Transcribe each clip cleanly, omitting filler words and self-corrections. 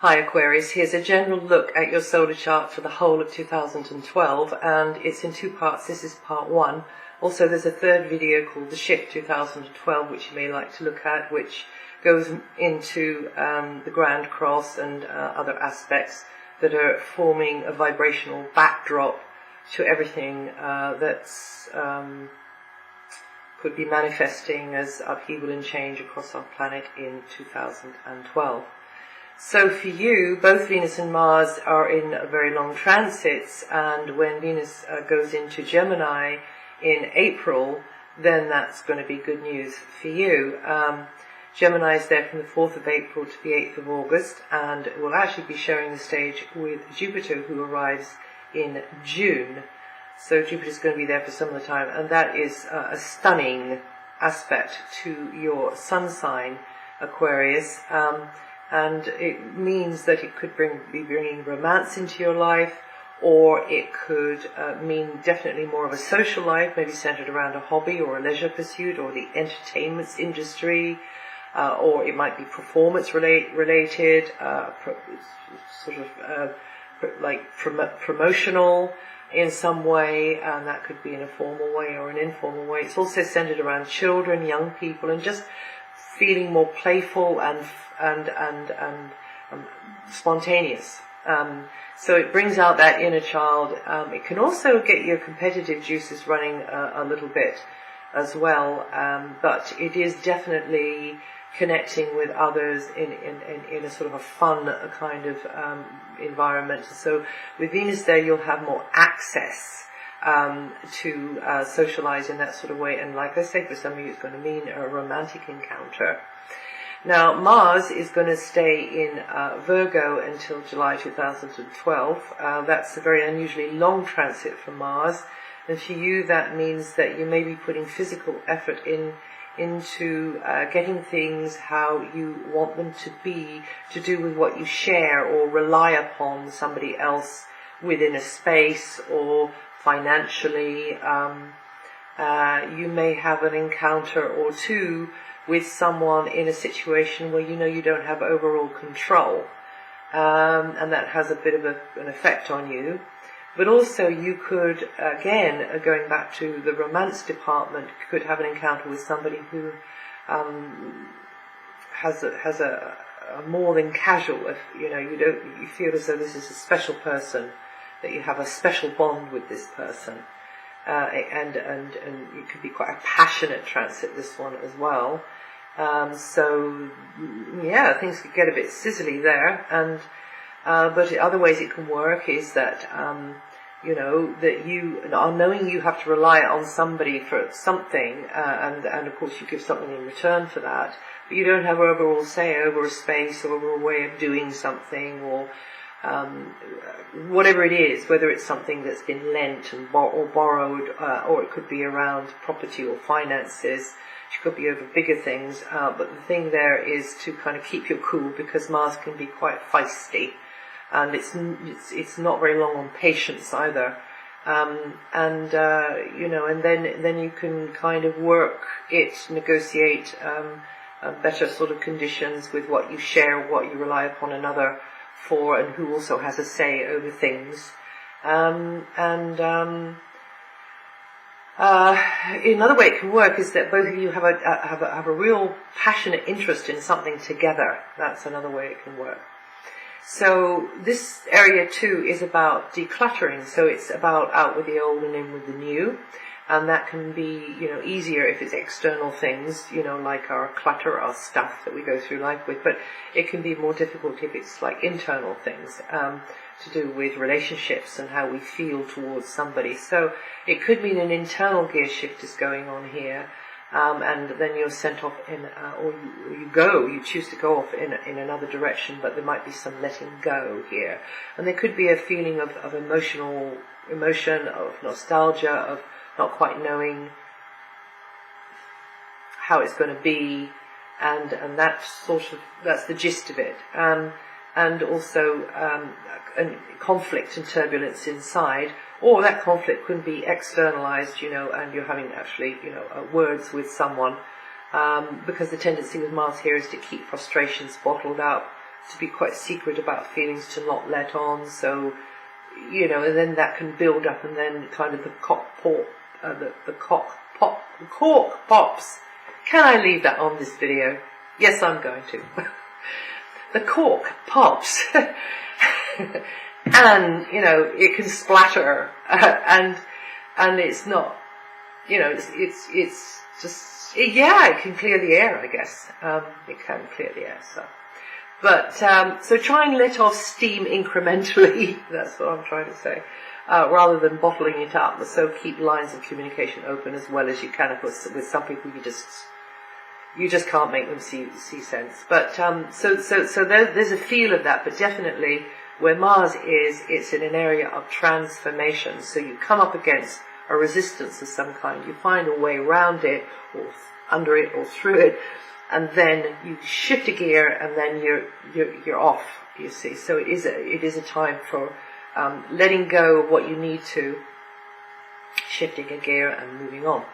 Hi Aquarius, here's a general look at your solar chart for the whole of 2012, and it's in two parts. This is part one. Also there's a third video called The Shift 2012 which you may like to look at, which goes into the Grand Cross and other aspects that are forming a vibrational backdrop to everything that's could be manifesting as upheaval and change across our planet in 2012. So for you, both Venus and Mars are in very long transits, and when Venus goes into Gemini in April, then that's going to be good news for you. Gemini is there from the 4th of April to the 8th of August, and will actually be sharing the stage with Jupiter, who arrives in June. So Jupiter's going to be there for some of the time, and that is a stunning aspect to your sun sign, Aquarius. And it means that it could be bringing romance into your life, or it could mean definitely more of a social life, maybe centered around a hobby or a leisure pursuit or the entertainment industry, or it might be performance related, sort of like promotional in some way, and that could be in a formal way or an informal way. It's also centered around children, young people, and just feeling more playful and spontaneous. So it brings out that inner child. It can also get your competitive juices running a little bit as well, but it is definitely connecting with others in a sort of a fun kind of environment. So with Venus there, you'll have more access to socialize in that sort of way, and like I say, for some of you it's going to mean a romantic encounter. Now Mars is going to stay in Virgo until July 2012. That's a very unusually long transit for Mars, and for you that means that you may be putting physical effort into getting things how you want them to be, to do with what you share or rely upon somebody else within a space, or financially. You may have an encounter or two with someone in a situation where you know you don't have overall control, and that has a bit of an effect on you. But also you could, again, going back to the romance department, could have an encounter with somebody who has a more than casual, if you feel as though this is a special person, that you have a special bond with this person, and it could be quite a passionate transit, this one as well. So yeah, things could get a bit sizzly there, and but other ways it can work is that that you are knowing you have to rely on somebody for something, and of course you give something in return for that, but you don't have overall say over a space or over a way of doing something, or whatever it is, whether it's something that's been lent and or borrowed, or it could be around property or finances. It could be over bigger things, but the thing there is to kind of keep your cool, because Mars can be quite feisty, and it's not very long on patience either. And then you can kind of work it, negotiate better sort of conditions with what you share, what you rely upon another for, and who also has a say over things. Another way it can work is that both of you have a real passionate interest in something together. That's another way it can work. So this area too is about decluttering. So it's about out with the old and in with the new. And that can be, easier if it's external things, like our clutter, our stuff that we go through life with. But it can be more difficult if it's like internal things, to do with relationships and how we feel towards somebody. So it could mean an internal gear shift is going on here, and then you're sent off or you choose to go off in another direction, but there might be some letting go here. And there could be a feeling of emotion, of nostalgia, of not quite knowing how it's going to be, and that's the gist of it. And also conflict and turbulence inside, or that conflict can be externalized, and you're having actually, words with someone, because the tendency with Mars here is to keep frustrations bottled up, to be quite secret about feelings, to not let on. So, and then that can build up, and then kind of the cork pops. Can I leave that on this video? Yes, I'm going to. The cork pops, and it can splatter, and it's not, it's just, yeah, it can clear the air, I guess. It can clear the air, so. But, so try and let off steam incrementally, that's what I'm trying to say, rather than bottling it up. So keep lines of communication open as well as you can. Of course, with some people you just can't make them see sense. But, so there's a feel of that, but definitely where Mars is, it's in an area of transformation. So you come up against a resistance of some kind, you find a way around it, or under it, or through it, and then you shift a gear, and then you're off. You see, so it is a time for letting go of what you need to, shifting a gear and moving on.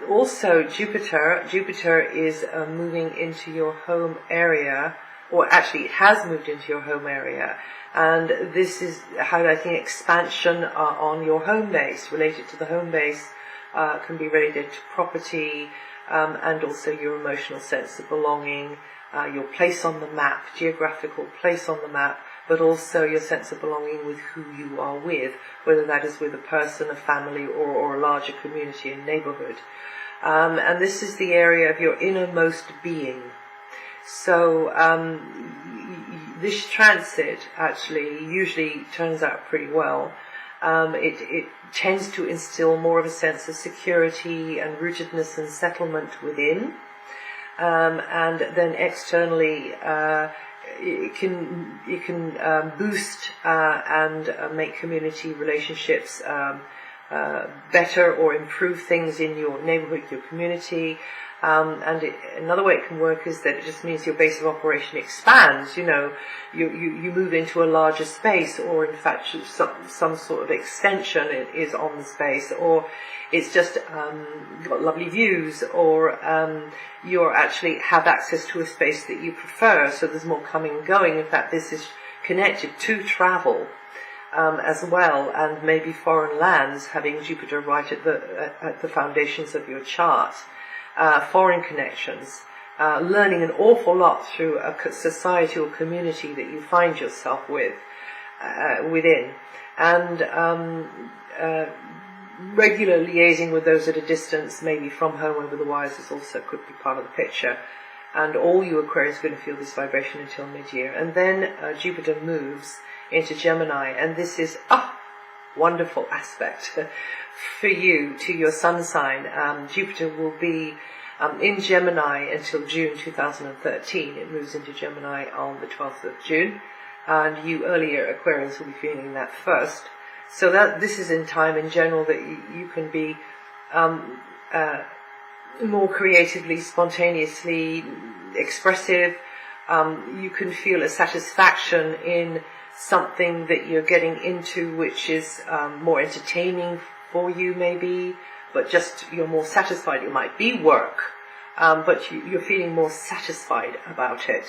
Also Jupiter is moving into your home area, or actually it has moved into your home area, and this is highlighting expansion on your home base, related to the home base, can be related to property, and also your emotional sense of belonging, your place on the map, geographical place on the map, but also your sense of belonging with who you are with, whether that is with a person, a family, or a larger community and neighborhood. And this is the area of your innermost being. So this transit actually usually turns out pretty well. It tends to instill more of a sense of security and rootedness and settlement within. And then externally, it can boost and make community relationships better, or improve things in your neighborhood, your community. Another way it can work is that it just means your base of operation expands. You move into a larger space, or in fact some sort of extension is on the space, or it's just got lovely views, or you actually have access to a space that you prefer, so there's more coming and going. In fact, this is connected to travel as well, and maybe foreign lands, having Jupiter right at the foundations of your chart. Foreign connections, learning an awful lot through a society or community that you find yourself within, and regular liaising with those at a distance, maybe from home over the wires, is also could be part of the picture. And all you Aquarius are going to feel this vibration until mid-year, and then Jupiter moves into Gemini, and this is wonderful aspect for you to your sun sign. Jupiter will be in Gemini until June 2013. It moves into Gemini on the 12th of June, and you earlier Aquarians will be feeling that first. So that this is in time in general that you can be more creatively, spontaneously expressive. You can feel a satisfaction in something that you're getting into, which is more entertaining for you maybe, but just you're more satisfied. It might be work, but you're feeling more satisfied about it.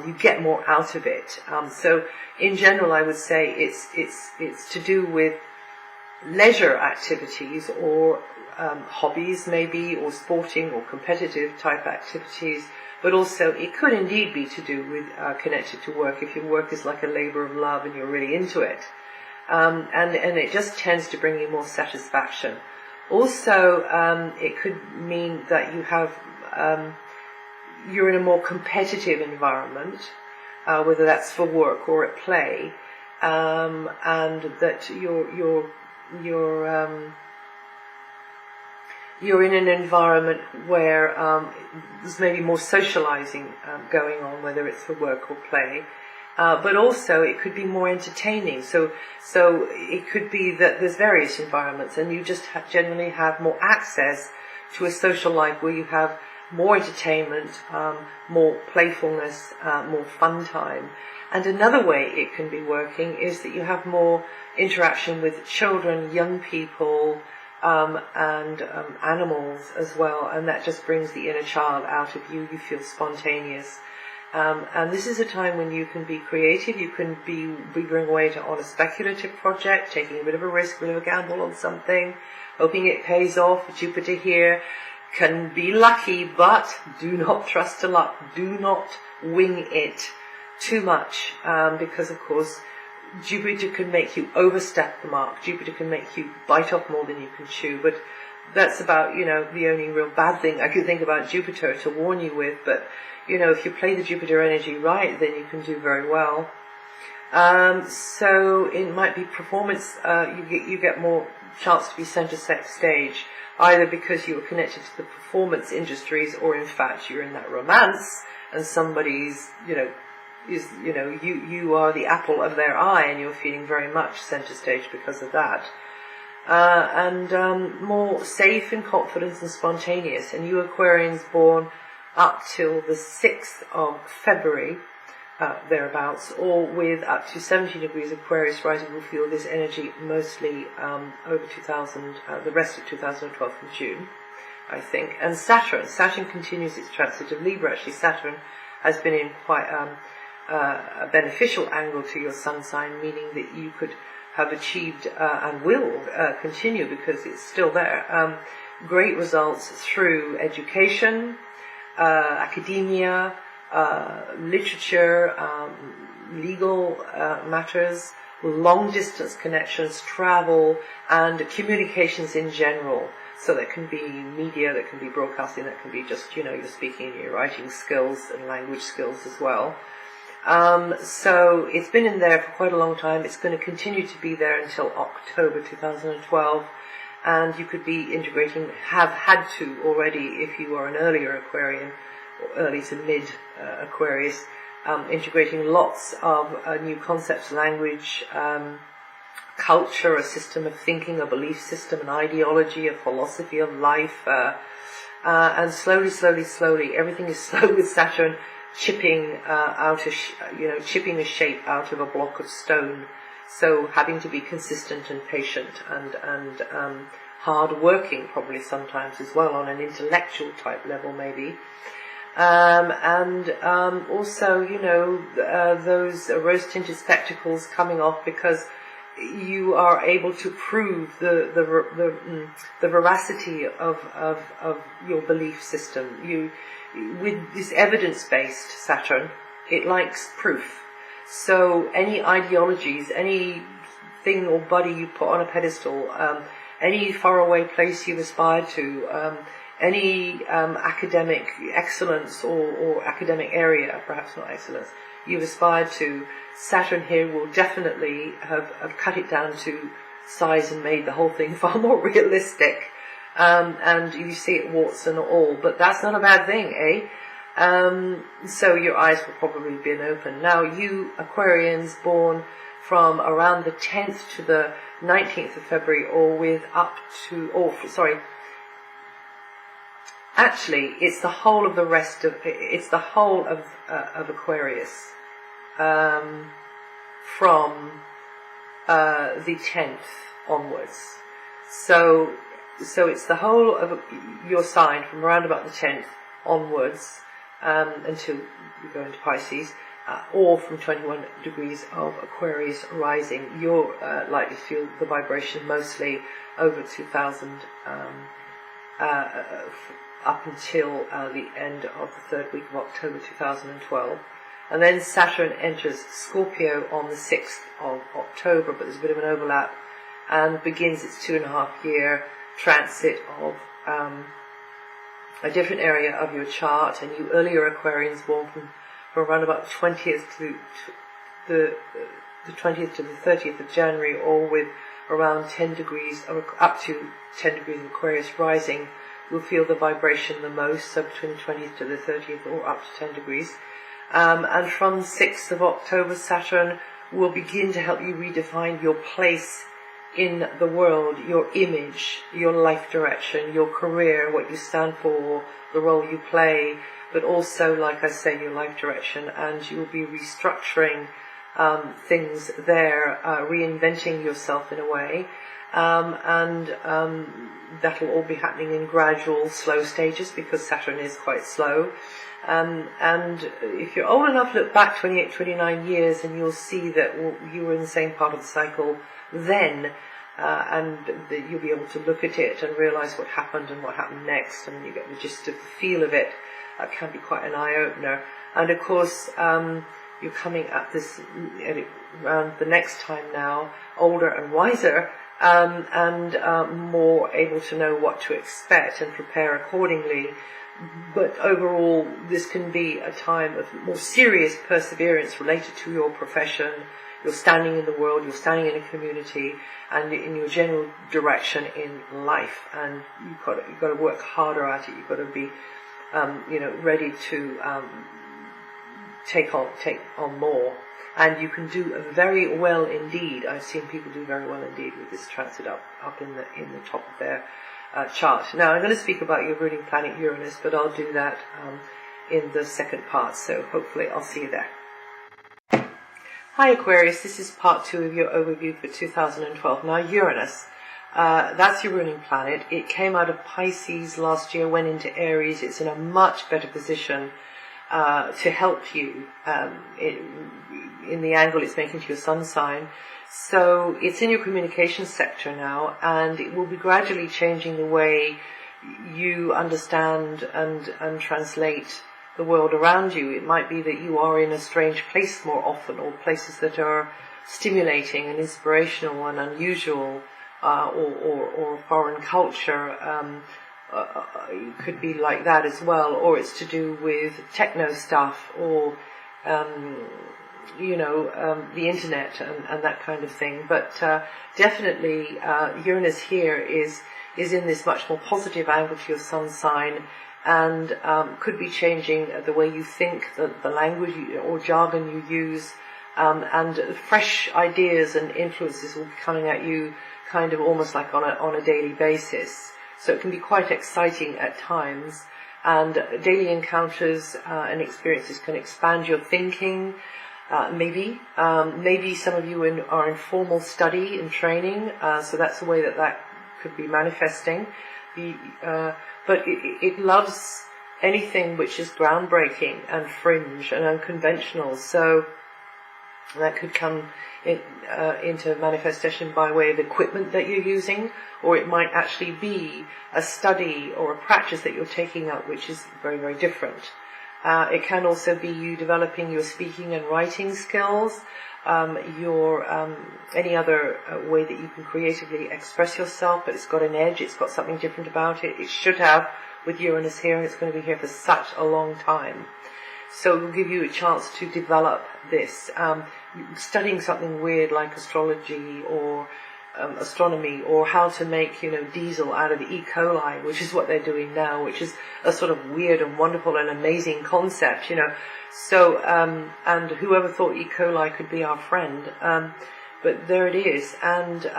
You get more out of it. So in general, I would say it's to do with leisure activities, or hobbies maybe, or sporting or competitive type activities. But also it could indeed be to do with connected to work, if your work is like a labour of love and you're really into it. And it just tends to bring you more satisfaction. Also, it could mean that you have you're in a more competitive environment, whether that's for work or at play, and that you're in an environment where there's maybe more socializing going on, whether it's for work or play. But also it could be more entertaining. So it could be that there's various environments, and you just generally have more access to a social life where you have more entertainment, more playfulness, more fun time. And another way it can be working is that you have more interaction with children, young people, and animals as well, and that just brings the inner child out of you. You feel spontaneous, And this is a time when you can be creative, you can be going away on a speculative project, taking a bit of a risk, a bit of a gamble on something, hoping it pays off. Jupiter here can be lucky, but do not trust to luck. Do not wing it too much, because of course Jupiter can make you overstep the mark. Jupiter can make you bite off more than you can chew, but that's about, the only real bad thing I can think about Jupiter to warn you with. But, if you play the Jupiter energy right, then you can do very well. So it might be performance, you get more chance to be center stage, either because you are connected to the performance industries, or in fact you're in that romance and somebody's, you are the apple of their eye and you're feeling very much center stage because of that. And more safe and confident and spontaneous. And you Aquarians born up till the 6th of February, thereabouts, or with up to 17 degrees Aquarius rising, will feel this energy mostly over the rest of 2012 from June, I think. And Saturn continues its transit of Libra. Actually, Saturn has been in quite a beneficial angle to your sun sign, meaning that you could have achieved and will continue, because it's still there, great results through education, academia, literature, legal matters, long-distance connections, travel, and communications in general. So that can be media, that can be broadcasting, that can be just, your speaking, your writing skills and language skills as well. So it's been in there for quite a long time. It's going to continue to be there until October 2012. And you could be integrating, have had to already, if you are an earlier Aquarian, or early to mid Aquarius, integrating lots of new concepts, language, culture, a system of thinking, a belief system, an ideology, a philosophy of life, and slowly, everything is slow with Saturn chipping chipping a shape out of a block of stone. So having to be consistent and patient and hard working, probably sometimes as well, on an intellectual type level maybe. Also, those rose-tinted spectacles coming off, because you are able to prove the veracity of your belief system. With this evidence-based Saturn, it likes proof. So any ideologies, any thing or buddy you put on a pedestal, any faraway place you aspire to, any academic excellence or academic area, perhaps not excellence, you've aspired to, Saturn here will definitely have cut it down to size and made the whole thing far more realistic. And you see it warts and all, but that's not a bad thing, eh? So your eyes will probably be open. Now, you Aquarians born from around the 10th to the 19th of February, actually, it's the whole of Aquarius, from the 10th onwards. So it's the whole of your sign from around about the 10th onwards, until you go into Pisces, or from 21 degrees of Aquarius rising. You're likely to feel the vibration mostly over 2000, up until the end of the 3rd week of October 2012. And then Saturn enters Scorpio on the 6th of October, but there's a bit of an overlap, and begins its 2.5-year transit of a different area of your chart. And you earlier Aquarians born from around about 20th to the 20th to the 30th of January, or with around 10 degrees, or up to 10 degrees of Aquarius rising, will feel the vibration the most, so between the 20th to the 30th, or up to 10 degrees. And from 6th of October, Saturn will begin to help you redefine your place in the world, your image, your life direction, your career, what you stand for, the role you play, but also, like I say, your life direction. And you will be restructuring things there, reinventing yourself in a way. That'll all be happening in gradual, slow stages because Saturn is quite slow. And if you're old enough, look back 28, 29 years and you'll see that you were in the same part of the cycle then. And you'll be able to look at it and realize what happened and what happened next, and you get the gist of the feel of it. That can be quite an eye-opener. And of course, you're coming at this around the next time now, older and wiser, and more able to know what to expect and prepare accordingly. But overall, this can be a time of more serious perseverance related to your profession. You're standing in the world, you're standing in a community, and in your general direction in life. And you've got to work harder at it. You've got to be, ready to take on more. And you can do very well indeed. I've seen people do very well indeed with this transit up in the top of their chart. Now, I'm going to speak about your ruling planet Uranus, but I'll do that in the second part. So hopefully, I'll see you there. Hi Aquarius, this is part 2 of your overview for 2012. Now Uranus, that's your ruling planet. It came out of Pisces last year, went into Aries. It's in a much better position to help you in the angle it's making to your sun sign. So it's in your communication sector now, and it will be gradually changing the way you understand and translate the world around you. It might be that you are in a strange place more often, or places that are stimulating and inspirational and unusual, or foreign culture. It could be like that as well, or it's to do with techno stuff, or the internet and that kind of thing. But definitely Uranus here is in this much more positive angle to your sun sign, and could be changing the way you think, the language or jargon you use, and fresh ideas and influences will be coming at you kind of almost like on a daily basis. So it can be quite exciting at times, and daily encounters and experiences can expand your thinking. Maybe some of you are in formal study and training, so that's a way that could be manifesting. But it loves anything which is groundbreaking and fringe and unconventional. So that could come into manifestation by way of equipment that you're using, or it might actually be a study or a practice that you're taking up, which is very, very different. It can also be you developing your speaking and writing skills, any other way that you can creatively express yourself, but it's got an edge, it's got something different about it. It should have, with Uranus here, and it's going to be here for such a long time. So it will give you a chance to develop this. Studying something weird like astrology or astronomy, or how to make diesel out of E. coli, which is what they're doing now, which is a sort of weird and wonderful and amazing concept, So and whoever thought E. coli could be our friend, but there it is. And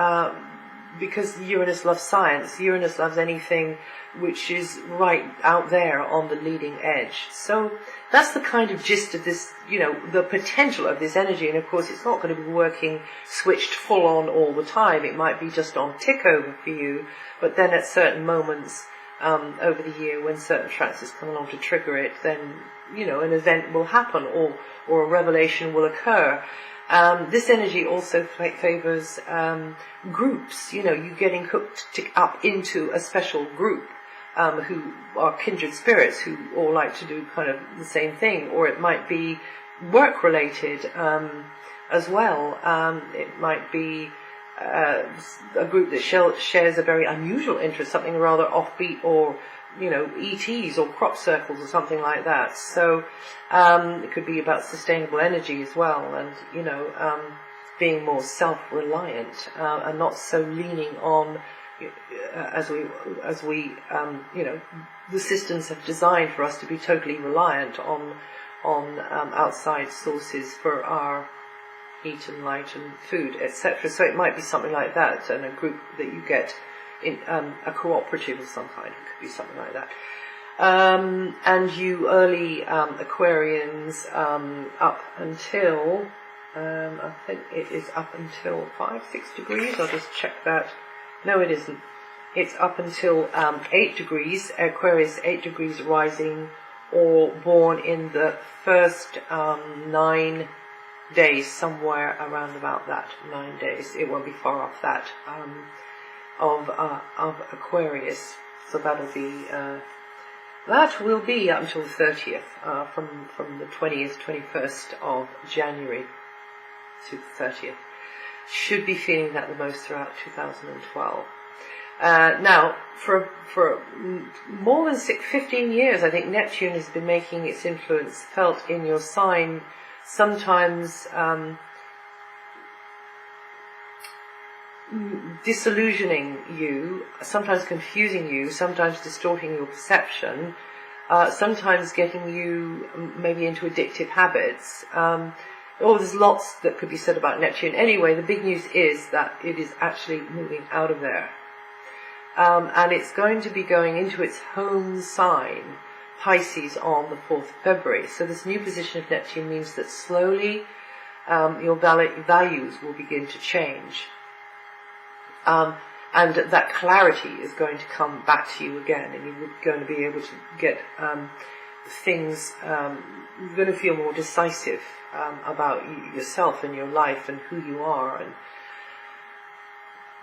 because Uranus loves science, Uranus loves anything which is right out there on the leading edge. So that's the kind of gist of this, the potential of this energy. And of course, it's not going to be working switched full on all the time. It might be just on tick over for you, but then at certain moments over the year, when certain transits come along to trigger it, then an event will happen, or a revelation will occur. This energy also favors groups. You getting hooked up into a special group who are kindred spirits who all like to do kind of the same thing, or it might be work related as well. It might be a group that shares a very unusual interest, something rather offbeat, or ETs or crop circles or something like that. So it could be about sustainable energy as well, and being more self-reliant and not so leaning on as we the systems have designed for us to be totally reliant on outside sources for our heat and light and food, etc. So it might be something like that, and a group that you get in a cooperative of some kind. It could be something like that. And you early Aquarians up until I think it is up until 5-6 degrees. I'll just check that. No, it isn't. It's up until 8 degrees, Aquarius 8 degrees rising, or born in the first 9 days, somewhere around about that, 9 days. It won't be far off that, of Aquarius. So that will be up until the 30th, from the 20th, 21st of January to the 30th. Should be feeling that the most throughout 2012. Now, for more than 15 years, I think Neptune has been making its influence felt in your sign, sometimes disillusioning you, sometimes confusing you, sometimes distorting your perception, sometimes getting you maybe into addictive habits. There's lots that could be said about Neptune. Anyway, the big news is that it is actually moving out of there. And it's going to be going into its home sign, Pisces, on the 4th of February. So this new position of Neptune means that slowly your values will begin to change. And that clarity is going to come back to you again, and you're going to be able to get things, you're going to feel more decisive about yourself and your life and who you are and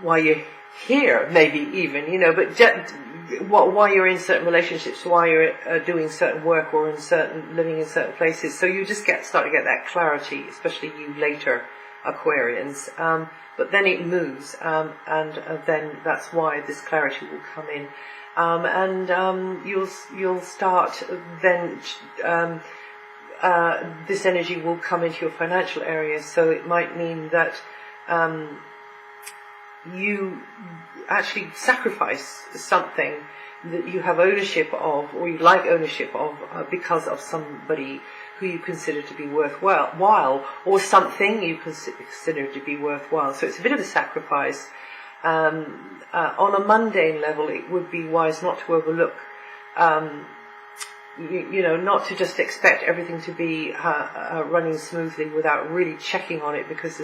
why you're here, maybe even, but why you're in certain relationships, why you're doing certain work or living in certain places. So you just start to get that clarity, especially you later Aquarians. But then it moves, and then that's why this clarity will come in. And you'll start then, this energy will come into your financial area, so it might mean that you actually sacrifice something that you have ownership of, or you like ownership of, because of somebody who you consider to be worthwhile, or something you consider to be worthwhile. So it's a bit of a sacrifice. On a mundane level, it would be wise not to overlook, not to just expect everything to be running smoothly without really checking on it, because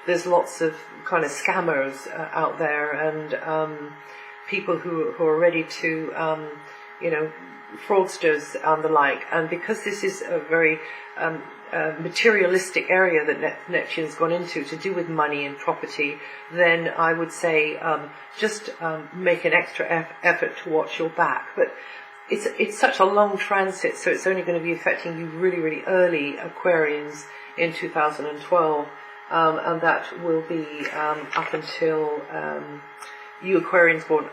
there's lots of kind of scammers out there, and people who are ready to, fraudsters and the like. And because this is a very materialistic area that Neptune's gone into, to do with money and property, then I would say just make an extra effort to watch your back. But it's such a long transit, so it's only going to be affecting you really, really early, Aquarians, in 2012, and that will be up until you Aquarians born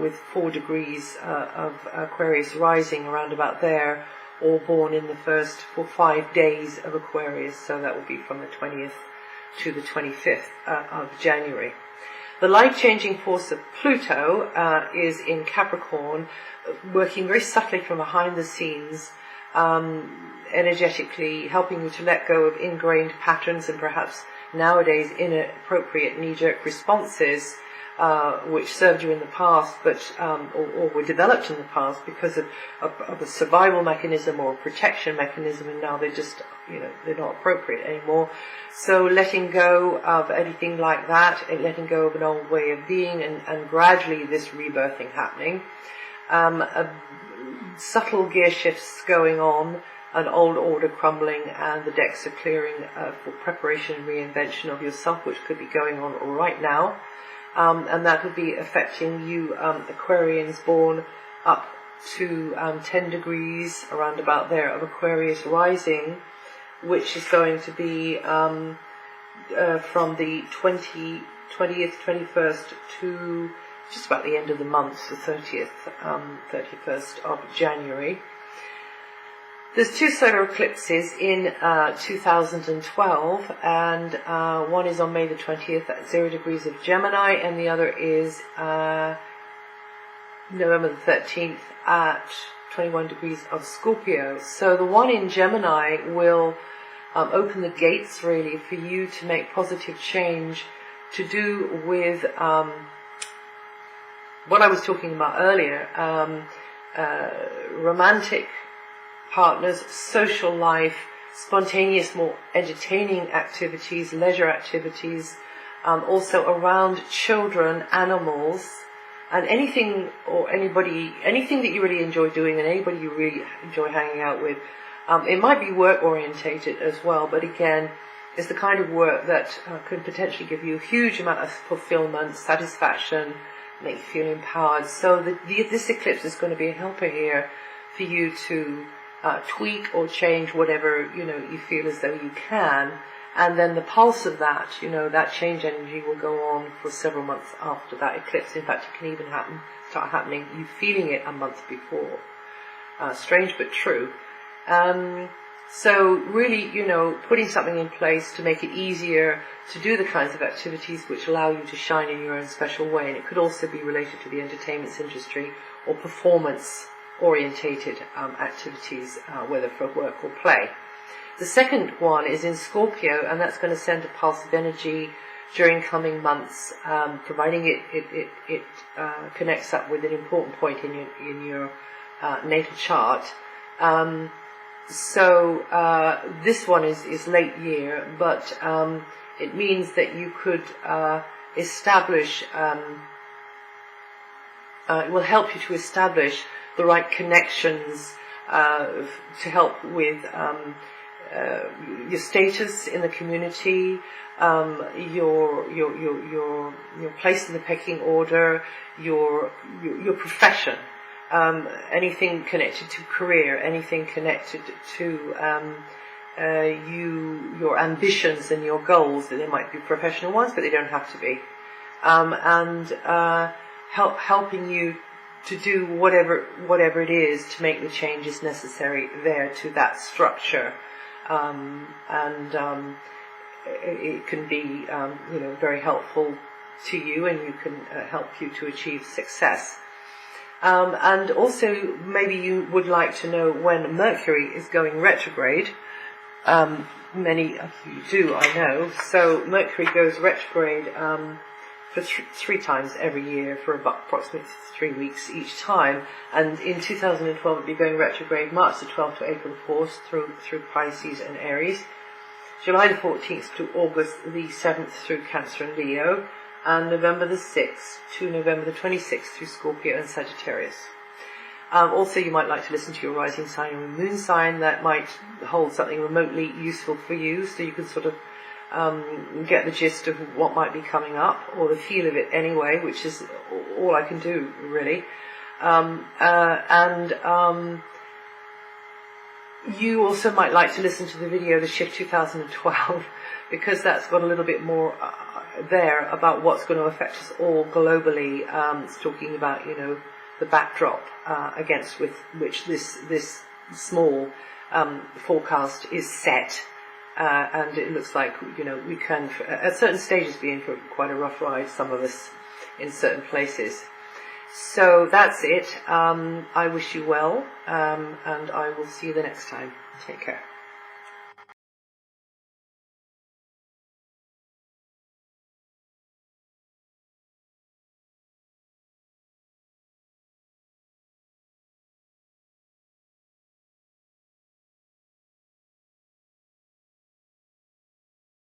with 4 degrees of Aquarius rising around about there, or born in the first 5 days of Aquarius, so that will be from the 20th to the 25th of January. The life-changing force of Pluto is in Capricorn, working very subtly from behind the scenes, energetically helping you to let go of ingrained patterns and perhaps nowadays inappropriate knee-jerk responses, which served you in the past, but or were developed in the past because of a survival mechanism or a protection mechanism, and now they're just, they're not appropriate anymore. So letting go of anything like that, and letting go of an old way of being, and gradually this rebirthing happening. Subtle gear shifts going on, an old order crumbling, and the decks are clearing for preparation and reinvention of yourself, which could be going on right now. And that would be affecting you Aquarians born up to 10 degrees around about there of Aquarius rising, which is going to be from the 20th, 21st to just about the end of the month, the 30th, 31st of January. There's 2 solar eclipses in 2012, and one is on May the 20th at 0 degrees of Gemini, and the other is November the 13th at 21 degrees of Scorpio. So the one in Gemini will open the gates really for you to make positive change to do with what I was talking about earlier, romantic partners, social life, spontaneous, more entertaining activities, leisure activities, also around children, animals, and anything or anybody, anything that you really enjoy doing and anybody you really enjoy hanging out with. It might be work orientated as well, but again, it's the kind of work that can potentially give you a huge amount of fulfillment, satisfaction, make you feel empowered. So this eclipse is going to be a helper here for you to tweak or change whatever you feel as though you can, and then the pulse of that, that change energy will go on for several months after that eclipse. In fact, it can even start happening, you feeling it a month before. Strange but true. So really, putting something in place to make it easier to do the kinds of activities which allow you to shine in your own special way. And it could also be related to the entertainment industry or performance-orientated activities, whether for work or play. The second one is in Scorpio, and that's going to send a pulse of energy during coming months, providing it connects up with an important point in your natal chart. So this one is late year, but it means that you could establish, it will help you to establish the right connections to help with your status in the community, your place in the pecking order, your profession. Anything connected to career, anything connected to your ambitions and your goals. They might be professional ones, but they don't have to be. Helping you to do whatever it is to make the changes necessary there to that structure. It can be very helpful to you, and you can help you to achieve success. And also, maybe you would like to know when Mercury is going retrograde. Many of you do, I know. So Mercury goes retrograde for three times every year for about approximately 3 weeks each time. And in 2012, it'll be going retrograde March the 12th to April the 4th through Pisces and Aries. July the 14th to August the 7th through Cancer and Leo. And November the 6th to November the 26th through Scorpio and Sagittarius. Also, you might like to listen to your rising sign or moon sign. That might hold something remotely useful for you, so you can sort of get the gist of what might be coming up, or the feel of it anyway, which is all I can do, really. You also might like to listen to the video, The Shift 2012, because that's got a little bit more there about what's going to affect us all globally. It's talking about, the backdrop against which this small forecast is set. And it looks like, we can, at certain stages, be in for quite a rough ride, some of us, in certain places. So that's it. I wish you well, and I will see you the next time. Take care.